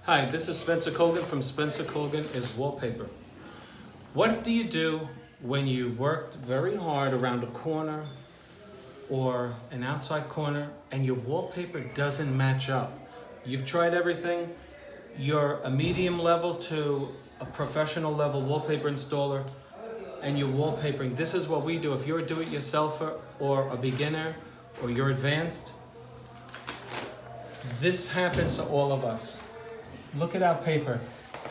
Hi, this is Spencer Colgan from Spencer Colgan is Wallpaper. What do you do when you worked very hard around a corner or an outside corner and your wallpaper doesn't match up? You've tried everything. You're a medium level to a professional level wallpaper installer and you're wallpapering. This is what we do. If you're a do-it-yourselfer or a beginner or you're advanced, this happens to all of us. Look at our paper.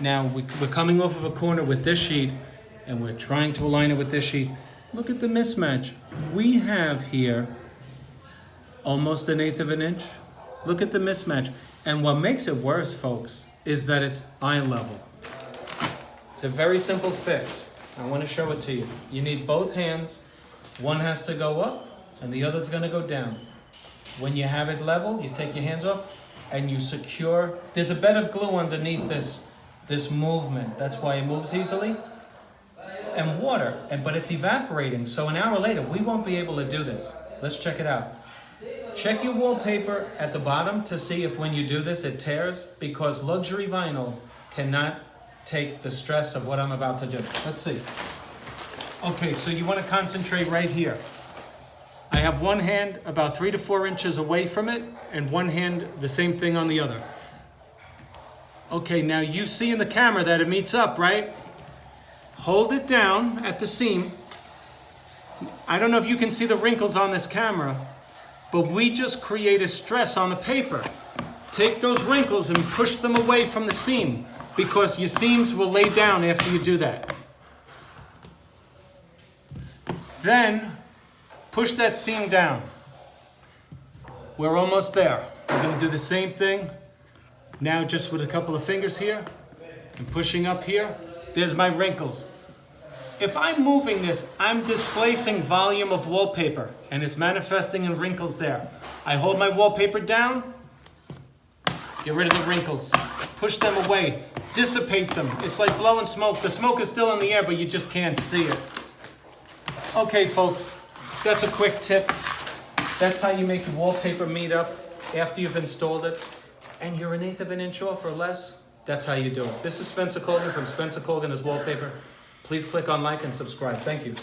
Now we're coming off of a corner with this sheet and we're trying to align it with this sheet. Look at the mismatch. We have here almost 1/8 of an inch. Look at the mismatch. And what makes it worse, folks, is that it's eye level. It's a very simple fix. I want to show it to you. You need both hands. One has to go up and the other's going to go down. When you have it level, you take your hands off and you secure. There's a bed of glue underneath this movement. That's why it moves easily. And water, but it's evaporating. So an hour later, we won't be able to do this. Let's check it out. Check your wallpaper at the bottom to see if when you do this, it tears, because luxury vinyl cannot take the stress of what I'm about to do. Let's see. Okay, so you want to concentrate right here. I have one hand about 3 to 4 inches away from it, and one hand the same thing on the other. Okay, now you see in the camera that it meets up, right? Hold it down at the seam. I don't know if you can see the wrinkles on this camera, but we just created stress on the paper. Take those wrinkles and push them away from the seam, because your seams will lay down after you do that. Then, push that seam down. We're almost there. We're going to do the same thing. Now just with a couple of fingers here and pushing up here. There's my wrinkles. If I'm moving this, I'm displacing volume of wallpaper and it's manifesting in wrinkles there. I hold my wallpaper down, get rid of the wrinkles, push them away, dissipate them. It's like blowing smoke. The smoke is still in the air, but you just can't see it. Okay, folks. That's a quick tip. That's how you make your wallpaper meet up after you've installed it. And you're 1/8 of an inch off or less. That's how you do it. This is Spencer Colgan from Spencer Colgan is Wallpaper. Please click on like and subscribe. Thank you.